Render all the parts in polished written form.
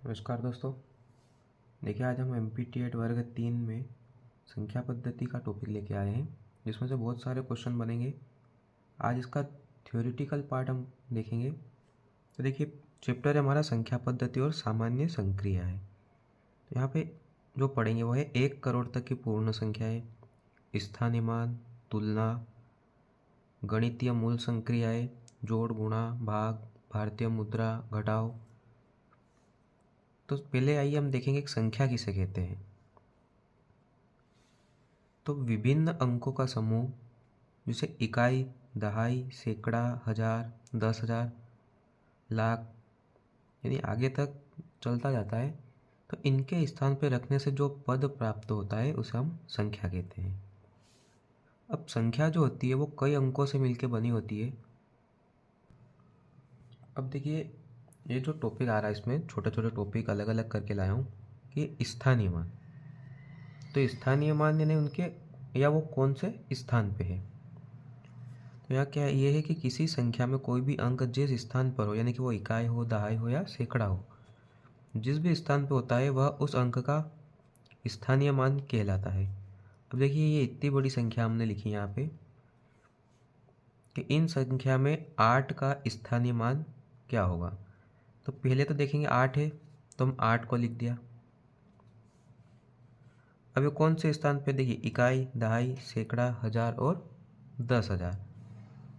नमस्कार दोस्तों। देखिए, आज हम MPTET वर्ग 3 में संख्या पद्धति का टॉपिक लेके आए हैं, जिसमें से बहुत सारे क्वेश्चन बनेंगे। आज इसका थ्योरेटिकल पार्ट हम देखेंगे। तो देखिए, चैप्टर है हमारा संख्या पद्धति और सामान्य संक्रिया है। तो यहाँ पे जो पढ़ेंगे वो है 1 करोड़ तक की पूर्ण संख्याएं, स्थानीय मान, तुलना, गणितीय मूल संक्रियाएं, जोड़, गुणा, भाग, भारतीय मुद्रा, घटाव। तो पहले आइए हम देखेंगे एक संख्या किसे कहते हैं। तो विभिन्न अंकों का समूह, जिसे इकाई, दहाई, सैकड़ा, हजार, 10,000, लाख यानी आगे तक चलता जाता है, तो इनके स्थान पर रखने से जो पद प्राप्त होता है उसे हम संख्या कहते हैं। अब संख्या जो होती है वो कई अंकों से मिलकर बनी होती है। अब देखिए, ये जो टॉपिक आ रहा है इसमें छोटे छोटे टॉपिक अलग अलग करके लाया हूँ कि स्थानीय मान। तो स्थानीय मान यानी उनके या वो कौन से स्थान पे है। तो यहाँ क्या ये है कि किसी संख्या में कोई भी अंक जिस स्थान पर हो, यानी कि वो इकाई हो, दहाई हो या सैकड़ा हो, जिस भी स्थान पे होता है वह उस अंक का स्थानीय मान कहलाता है। अब देखिए, ये इतनी बड़ी संख्या हमने लिखी यहाँ पे कि इन संख्या में 8 का स्थानीय मान क्या होगा। तो पहले तो देखेंगे 8 है, तो हम 8 को लिख दिया। अब ये कौन से स्थान पे, देखिए इकाई, दहाई, सैकड़ा, हजार और 10,000।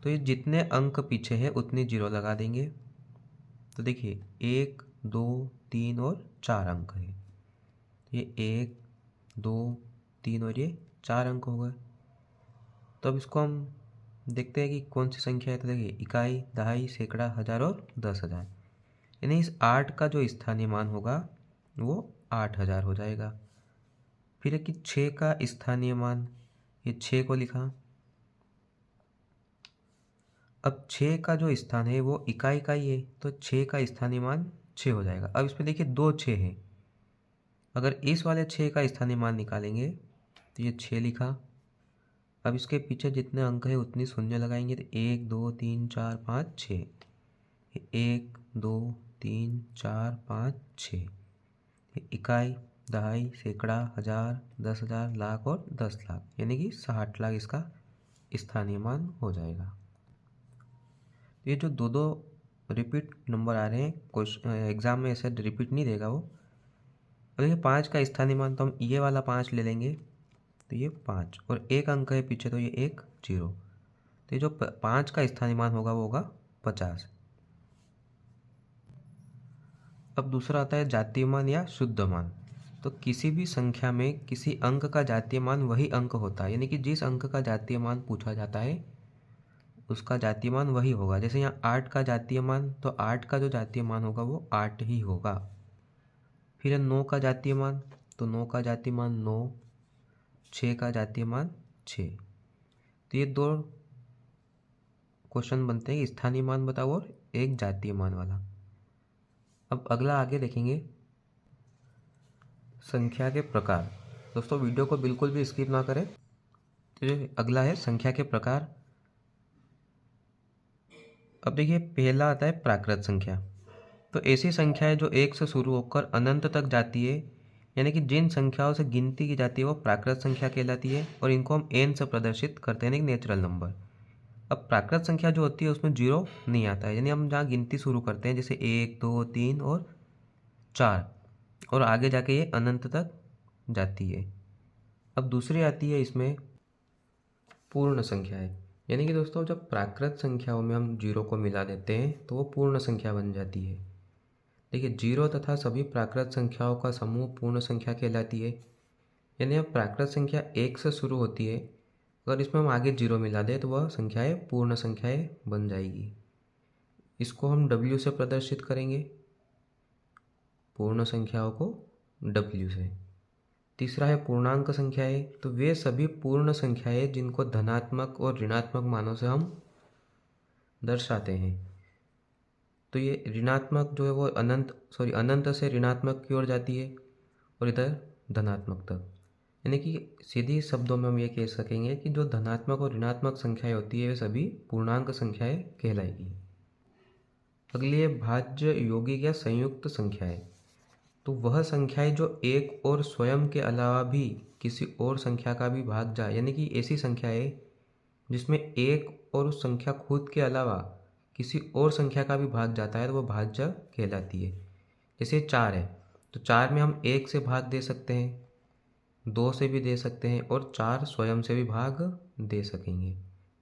तो ये जितने अंक पीछे है उतनी जीरो लगा देंगे। तो देखिए 1, 2, 3 और 4 अंक है। ये 1, 2, 3 और ये 4 अंक हो गए। तो अब इसको हम देखते हैं कि कौन सी संख्या है। तो देखिए इकाई, दहाई, सैकड़ा, हजार और 10,000, यानी इस 8 का जो स्थानीय मान होगा वो 8,000 हो जाएगा। फिर है कि 6 का स्थानीय मान, ये 6 को लिखा। अब 6 का जो स्थान है वो इकाई का ही है, तो 6 का स्थानीय मान 6 हो जाएगा। अब इसमें देखिए 2 6 है, अगर इस वाले 6 का स्थानीय मान निकालेंगे तो ये 6 लिखा। अब इसके पीछे जितने अंक है उतनी शून्य लगाएंगे, तो 1, 2, 3, 4, 5, 6। 1, 2, 3, 4, 5, 6। इकाई, दहाई, सैकड़ा, हजार, 10,000, लाख और 10 लाख, यानी कि 60 लाख इसका स्थानीय मान हो जाएगा। ये जो दो दो रिपीट नंबर आ रहे हैं, क्वेश्चन एग्जाम में ऐसे रिपीट नहीं देगा वो। अब ये 5 का स्थानीय मान, तो हम ये वाला 5 ले लेंगे, तो ये 5 और एक अंक है पीछे, तो ये 1 0। तो ये जो 5 का स्थानीय मान होगा वो होगा 50। अब दूसरा आता है जातीय मान या शुद्ध मान। तो किसी भी संख्या में किसी अंक का जातीय मान वही अंक होता है, यानी कि जिस अंक का जातीय मान पूछा जाता है उसका जातीय मान वही होगा। जैसे यहाँ 8 का जातीय मान, तो 8 का जो जातीय मान होगा वो 8 ही होगा। फिर 9 का जातीय मान, तो 9 का जातीय मान 9। 6 का जातीय मान 6। तो ये दो क्वेश्चन बनते हैं, स्थानीय मान बताओ और एक जातीय मान वाला। अब अगला आगे देखेंगे संख्या के प्रकार। दोस्तों वीडियो को बिल्कुल भी स्किप ना करें। तो ये अगला है संख्या के प्रकार। अब देखिए, पहला आता है प्राकृत संख्या। तो ऐसी संख्याएं जो 1 से शुरू होकर अनंत तक जाती है, यानी कि जिन संख्याओं से गिनती की जाती है वो प्राकृत संख्या कहलाती है, और इनको हम n से प्रदर्शित करते हैं, नेचुरल नंबर। अब प्राकृत संख्या जो होती है उसमें जीरो नहीं आता है, यानी हम जहाँ गिनती शुरू करते हैं जैसे 1, 2, 3 और 4, और आगे जाके ये अनंत तक जाती है। अब दूसरी आती है इसमें पूर्ण संख्याएं, यानी कि दोस्तों जब प्राकृत संख्याओं में हम जीरो को मिला देते हैं तो वो पूर्ण संख्या बन जाती है। देखिए, जीरो तथा सभी प्राकृत संख्याओं का समूह पूर्ण संख्या कहलाती है। यानी अब प्राकृत संख्या 1 से शुरू होती है, अगर इसमें हम आगे जीरो मिला दें तो वह संख्याएं पूर्ण संख्याएं बन जाएगी। इसको हम W से प्रदर्शित करेंगे, पूर्ण संख्याओं को W से। तीसरा है पूर्णांक संख्याएं। तो वे सभी पूर्ण संख्याएं जिनको धनात्मक और ऋणात्मक मानों से हम दर्शाते हैं। तो ये ऋणात्मक जो है वो अनंत से ऋणात्मक की ओर जाती है, और इधर धनात्मक तक। यानी कि सीधी शब्दों में हम ये कह सकेंगे कि जो धनात्मक और ऋणात्मक संख्याएं होती है वे सभी पूर्णांक संख्याएं कहलाएगी। अगली है भाज्य, यौगिक या संयुक्त संख्याएं। तो वह संख्याएं जो एक और स्वयं के अलावा भी किसी और संख्या का भी भाग जाए, यानी कि ऐसी संख्याएं जिसमें एक और उस संख्या खुद के अलावा किसी और संख्या का भी भाग जाता है, तो वह भाज्य कहलाती है। जैसे 4 है, तो 4 में हम 1 से भाग दे सकते हैं, 2 से भी दे सकते हैं और 4 स्वयं से भी भाग दे सकेंगे।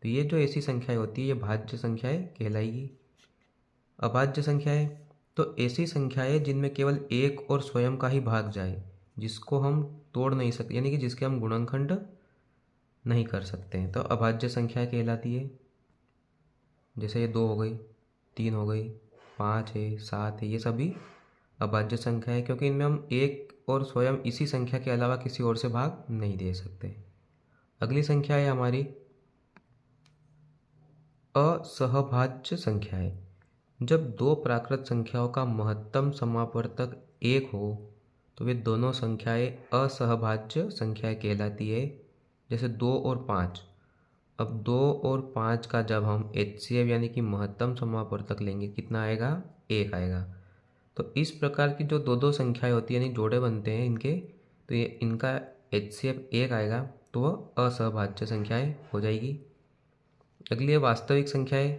तो ये जो ऐसी संख्याएं होती है ये भाज्य संख्याएं कहलाएगी। अभाज्य संख्याएं, तो ऐसी संख्याएं जिनमें केवल एक और स्वयं का ही भाग जाए, जिसको हम तोड़ नहीं सकते, यानी कि जिसके हम गुणनखंड नहीं कर सकते हैं, तो अभाज्य संख्या कहलाती है। जैसे ये 2 हो गई, 3 हो गई, 5 है, 7 है, ये सभी अभाज्य संख्या है, क्योंकि इनमें हम एक और स्वयं इसी संख्या के अलावा किसी और से भाग नहीं दे सकते। अगली संख्या है हमारी असहभाज्य संख्या है। जब दो प्राकृत संख्याओं का महत्तम समापवर्तक 1 हो तो वे दोनों संख्याएं असहभाज्य संख्याएं कहलाती है। जैसे 2 और 5। अब 2 और 5 का जब हम HCF यानी कि महत्तम समापवर्तक लेंगे, कितना आएगा? 1 आएगा। तो इस प्रकार की जो दो दो संख्याएं होती है, यानी जोड़े बनते हैं इनके, तो ये इनका HCF 1 आएगा, तो वह असहभाज्य संख्याएं हो जाएगी। अगली है वास्तविक संख्याएं।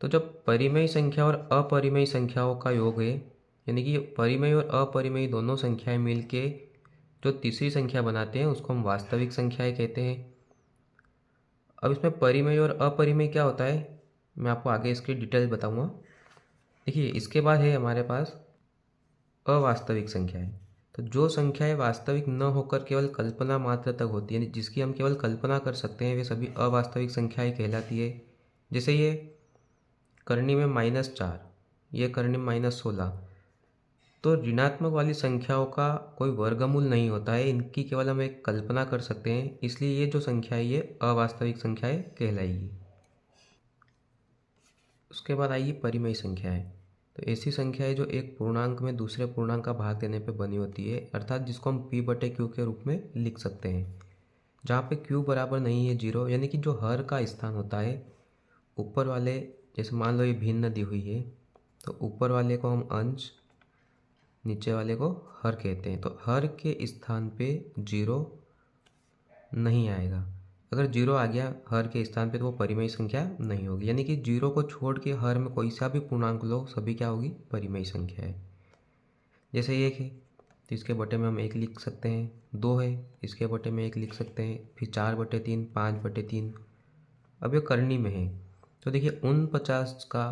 तो जब परिमेय संख्या और अपरिमेय संख्याओं का योग है, यानी कि परिमेय और अपरिमेय दोनों संख्याएं मिलके जो तीसरी संख्या बनाते हैं, उसको हम वास्तविक संख्याएं कहते हैं। अब इसमें परिमेय और अपरिमेय क्या होता है, मैं आपको आगे इसकी डिटेल बताऊंगा। देखिए, इसके बाद है हमारे पास अवास्तविक संख्याएं। तो जो संख्याएं वास्तविक न होकर केवल कल्पना मात्र तक होती है, जिसकी हम केवल कल्पना कर सकते हैं, वे सभी अवास्तविक संख्याएं कहलाती है। जैसे ये करनी में -4, ये करनी में -16, तो ऋणात्मक वाली संख्याओं का कोई वर्गमूल नहीं होता है, इनकी केवल हम एक कल्पना कर सकते हैं, इसलिए ये जो संख्या है ये अवास्तविक संख्याएं कहलाएगी। उसके बाद आइए परिमेय संख्याएं। तो ऐसी संख्याएं जो एक पूर्णांक में दूसरे पूर्णांक का भाग देने पर बनी होती है, अर्थात जिसको हम P/Q के रूप में लिख सकते हैं, जहाँ पे Q बराबर नहीं है 0, यानी कि जो हर का स्थान होता है ऊपर वाले, जैसे मान लो ये भिन्न दी हुई है, तो ऊपर वाले को हम अंश, नीचे वाले को हर कहते हैं। तो हर के स्थान पे 0 नहीं आएगा। अगर 0 आ गया हर के स्थान पे तो वो परिमेय संख्या नहीं होगी, यानी कि 0 को छोड़ के हर में कोई सा भी पूर्णांक लो, सभी क्या होगी? परिमेय संख्या है। जैसे 1 है तो इसके बटे में हम 1 लिख सकते हैं, 2 है इसके बटे में 1 लिख सकते हैं, फिर 4/3, 5/3। अब ये करनी में है, तो देखिए 49 का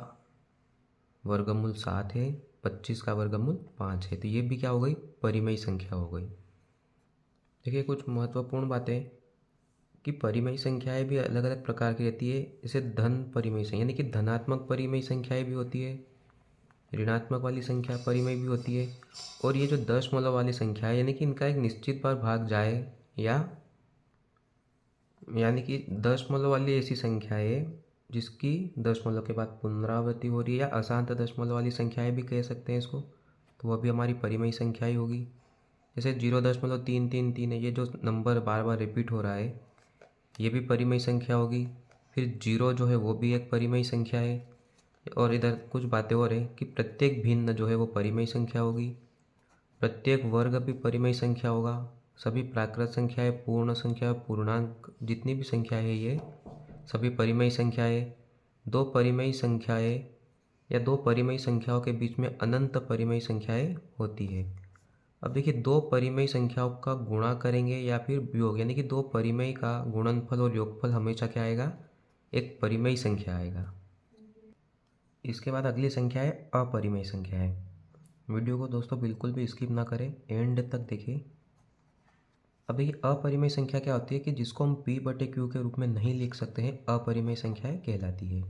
वर्गमूल 7 है, 25 का वर्गमूल 5 है, तो ये भी क्या हो गई? परिमेय संख्या हो गई। देखिए, कुछ महत्वपूर्ण बातें कि परिमेय संख्याएं भी अलग अलग प्रकार की रहती है। जैसे धन परिमेय संख्या, यानी कि धनात्मक परिमेय संख्याएं भी होती है, ऋणात्मक वाली संख्या परिमेय भी होती है, और ये जो दशमलव वाली संख्या है, यानी कि इनका एक निश्चित बार भाग जाए, या यानी कि दशमलव वाली ऐसी संख्या है जिसकी दशमलव के बाद पुनरावृत्ति हो रही है, या अशांत दशमलव वाली संख्याएं भी कह सकते हैं इसको, तो वह भी हमारी परिमेय संख्या ही होगी। जैसे 0.333 है, ये जो नंबर बार बार रिपीट हो रहा है, ये भी परिमेय संख्या होगी। फिर 0 जो है वो भी एक परिमेय संख्या है। और इधर कुछ बातें और है कि प्रत्येक भिन्न जो है वो परिमेय संख्या होगी, प्रत्येक वर्ग भी परिमेय संख्या होगा, सभी प्राकृत संख्याएं, पूर्ण संख्या, पूर्णांक, जितनी भी संख्या है ये सभी परिमेय संख्याएं। दो परिमेय संख्याएं या दो परिमेय संख्याओं के बीच में अनंत परिमेय संख्याएं होती है। अब देखिए, दो परिमेय संख्याओं का गुणा करेंगे या फिर योग, यानी कि दो परिमेय का गुणनफल और योगफल हमेशा क्या आएगा? एक परिमेय संख्या आएगा। इसके बाद अगली संख्या है अपरिमेय संख्या है। वीडियो को दोस्तों बिल्कुल भी स्किप ना करें, एंड तक देखिए। अब देखिए, अपरिमेय संख्या क्या होती है कि जिसको हम P/Q के रूप में नहीं लिख सकते हैं, अपरिमेय संख्याएं कहलाती है।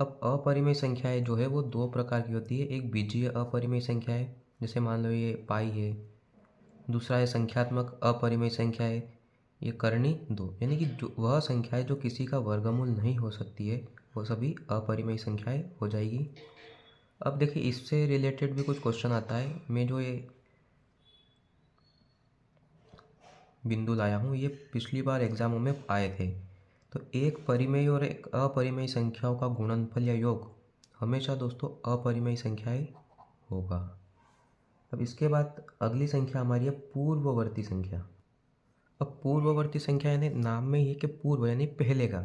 अब अपरिमेय संख्याएं जो है वो दो प्रकार की होती है। एक बीजीय अपरिमेय संख्या है, जैसे मान लो ये पाई है। दूसरा है संख्यात्मक अपरिमेय संख्या है, ये करनी 2, यानी कि जो वह संख्या है जो किसी का वर्गमूल नहीं हो सकती है, वो सभी अपरिमेय संख्याएं हो जाएगी। अब देखिए, इससे रिलेटेड भी कुछ क्वेश्चन आता है। मैं जो ये बिंदु लाया हूँ, ये पिछली बार एग्जामों में आए थे। तो एक परिमेय और एक अपरिमेय संख्याओं का गुणनफल या योग हमेशा दोस्तों अपरिमेय संख्याएं होगा। अब इसके बाद अगली संख्या हमारी है पूर्ववर्ती संख्या। अब पूर्ववर्ती संख्या यानी नाम में ही है कि पूर्व यानी पहले का,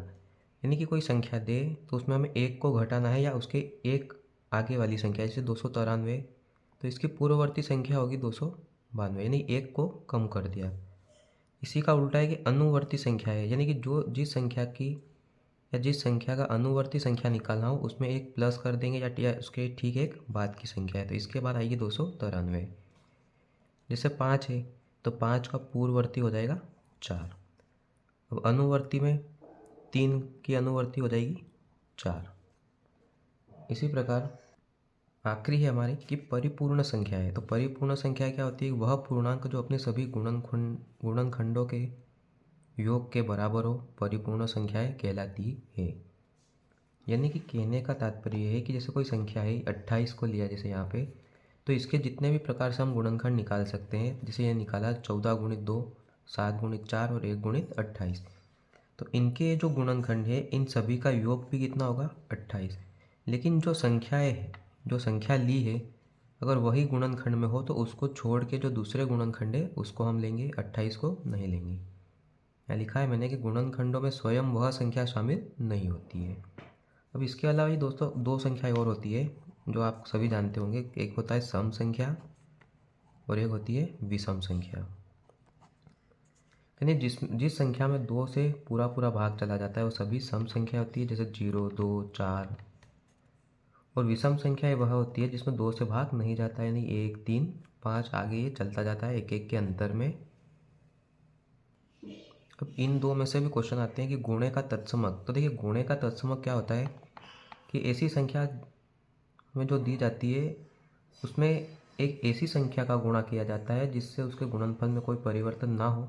यानी कि कोई संख्या दे तो उसमें हमें एक को घटाना है या उसके एक आगे वाली संख्या, जैसे 293, तो इसकी पूर्ववर्ती संख्या होगी 292, यानी एक को कम कर दिया। इसी का उल्टा है कि अनुवर्ती संख्या है, यानी कि जो जिस संख्या की या जिस संख्या का अनुवर्ती संख्या निकालना हो उसमें एक प्लस कर देंगे या उसके ठीक एक बाद की संख्या है, तो इसके बाद आएगी 293। जैसे 5 है तो 5 का पूर्ववर्ती हो जाएगा 4। अब अनुवर्ती में 3 की अनुवर्ती हो जाएगी 4। इसी प्रकार आखिरी है हमारी कि परिपूर्ण संख्या है। तो परिपूर्ण संख्या क्या होती है? वह पूर्णांक जो अपने सभी गुणनखंडों के योग के बराबर हो, परिपूर्ण संख्याएं कहलाती है। यानी कि कहने का तात्पर्य है कि जैसे कोई संख्या है 28 को लिया जैसे यहाँ पे, तो इसके जितने भी प्रकार से हम गुणनखंड निकाल सकते हैं, जैसे ये निकाला 14 गुणित 2, 7 गुणित 4 और 1 गुणित 28, तो इनके जो गुणनखंड है इन सभी का योग भी कितना होगा? 28। लेकिन जो संख्याएँ हैं, जो संख्या ली है, अगर वही गुणनखंड में हो तो उसको छोड़ के जो दूसरे गुणनखंड है उसको हम लेंगे, 28 को नहीं लेंगे। यहाँ लिखा है मैंने कि गुणनखंडों में स्वयं वह संख्या शामिल नहीं होती है। अब इसके अलावा ही दोस्तों दो संख्याएं और होती है जो आप सभी जानते होंगे। एक होता है सम संख्या और एक होती है विषम संख्या। यानी जिस संख्या में 2 से पूरा पूरा भाग चला जाता है वो सभी सम संख्या होती है, जैसे 0, 2, 4। और विषम संख्या वह होती है जिसमें 2 से भाग नहीं जाता, यानी 1, 3, 5 आगे ये चलता जाता है एक एक के अंतर में। अब इन दो में से भी क्वेश्चन आते हैं कि गुणे का तत्समक। तो देखिए गुणे का तत्समक क्या होता है कि ऐसी संख्या में जो दी जाती है उसमें एक ऐसी संख्या का गुणा किया जाता है जिससे उसके गुणनफल में कोई परिवर्तन ना हो।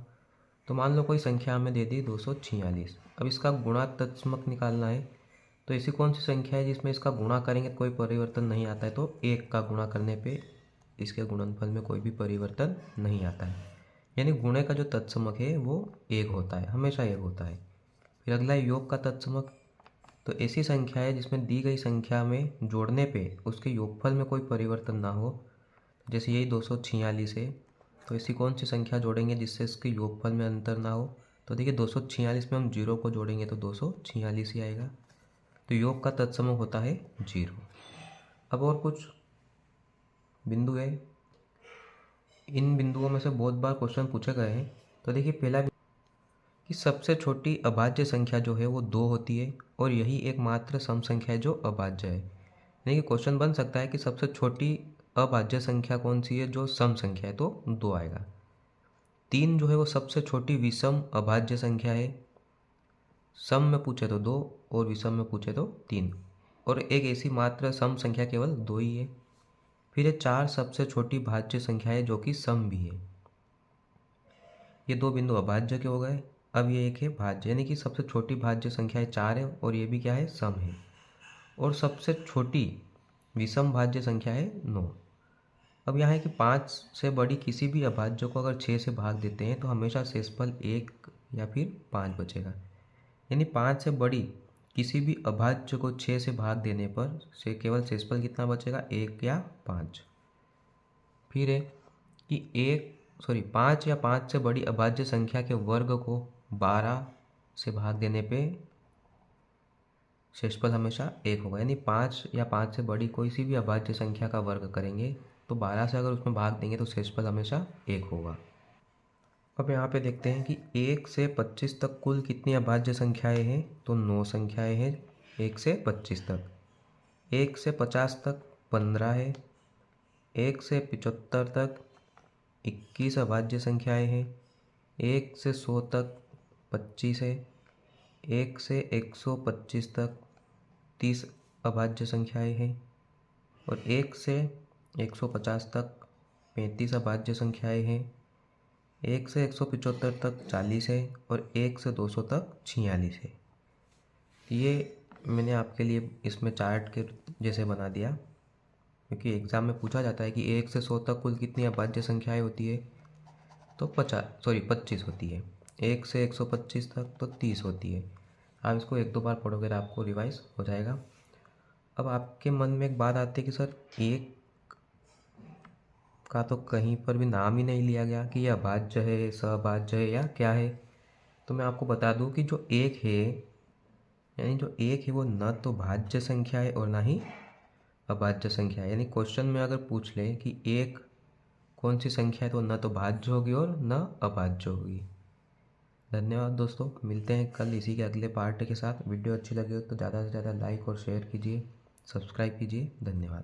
तो मान लो कोई संख्या हमें दे दी 246, अब इसका गुणा तत्समक निकालना है, तो ऐसी कौन सी संख्या है जिसमें इसका गुणा करेंगे तो कोई परिवर्तन नहीं आता है? तो 1 का गुणा करने पे इसके गुणनफल में कोई भी परिवर्तन नहीं आता है, यानी गुणे का जो तत्समक है वो 1 होता है, हमेशा 1 होता है। फिर अगला है योग का तत्समक। तो ऐसी संख्या है जिसमें दी गई संख्या में जोड़ने पे उसके योगफल में कोई परिवर्तन ना हो, जैसे यही 246 है, तो ऐसी कौन सी संख्या जोड़ेंगे जिससे इसके योगफल में अंतर ना हो? तो देखिए 246 में हम 0 को जोड़ेंगे तो 246 ही आएगा, तो योग का तत्समक होता है 0। अब और कुछ बिंदु है, इन बिंदुओं में से बहुत बार क्वेश्चन पूछे गए हैं। तो देखिए पहला कि सबसे छोटी अभाज्य संख्या जो है वो 2 होती है और यही एकमात्र सम संख्या है जो अभाज्य है। यानी कि क्वेश्चन बन सकता है कि सबसे छोटी अभाज्य संख्या कौन सी है जो सम संख्या है, तो 2 आएगा। 3 जो है वो सबसे छोटी विषम अभाज्य संख्या है, सम में पूछे तो 2 और विषम में पूछे तो 3, और एक ऐसी मात्र सम संख्या केवल 2 ही है। फिर ये 4 सबसे छोटी भाज्य संख्या है जो कि सम भी है। ये 2 बिंदु अभाज्य के हो गए। अब ये एक है भाज्य, यानी कि सबसे छोटी भाज्य संख्या है 4 है और ये भी क्या है? सम है। और सबसे छोटी विषम भाज्य संख्या है 9। अब यहाँ है कि 5 से बड़ी किसी भी अभाज्य को अगर 6 से भाग देते हैं तो हमेशा शेषफल 1 या फिर 5 बचेगा। यानी 5 से बड़ी किसी भी अभाज्य को 6 से भाग देने पर से केवल शेषफल कितना बचेगा? 1 या 5। फिर है कि 5 या 5 से बड़ी अभाज्य संख्या के वर्ग को 12 से भाग देने पे शेषफल हमेशा 1 होगा। यानी 5 या 5 से बड़ी कोई सी भी अभाज्य संख्या का वर्ग करेंगे तो 12 से अगर उसमें भाग देंगे तो शेषफल हमेशा 1 होगा। अब यहाँ पे देखते हैं कि 1 से 25 तक कुल कितनी अभाज्य संख्याएं हैं? तो 9 संख्याएं हैं 1 से 25 तक। 1 से 50 तक 15 है। 1 से 75 तक 21 अभाज्य संख्याएं हैं। 1 से 100 तक 25 है। 1 से 125 तक 30 अभाज्य संख्याएं हैं और 1 से 150 तक 35 अभाज्य संख्याएं हैं। 1 से 175 तक 40 है और 1 से 200 तक 46 है। ये मैंने आपके लिए इसमें चार्ट के जैसे बना दिया, क्योंकि एग्ज़ाम में पूछा जाता है कि 1 से 100 तक कुल कितनी अभाज्य संख्याएं होती है? तो 25 होती है। 1 से 125 तक तो 30 होती है। आप इसको 1-2 बार पढ़ोगे तो आपको रिवाइज हो जाएगा। अब आपके मन में एक बात आती है कि सर 1 का तो कहीं पर भी नाम ही नहीं लिया गया कि यह अभाज्य है, सभाज्य है या क्या है। तो मैं आपको बता दूं कि जो एक है, यानी जो एक है वो न तो भाज्य संख्या है और ना ही अभाज्य संख्या है। यानी क्वेश्चन में अगर पूछ ले कि एक कौन सी संख्या है तो न तो भाज्य होगी और न अभाज्य होगी। धन्यवाद दोस्तों, मिलते हैं कल इसी के अगले पार्ट के साथ। वीडियो अच्छी लगी हो तो ज़्यादा से ज़्यादा लाइक और शेयर कीजिए, सब्सक्राइब कीजिए। धन्यवाद।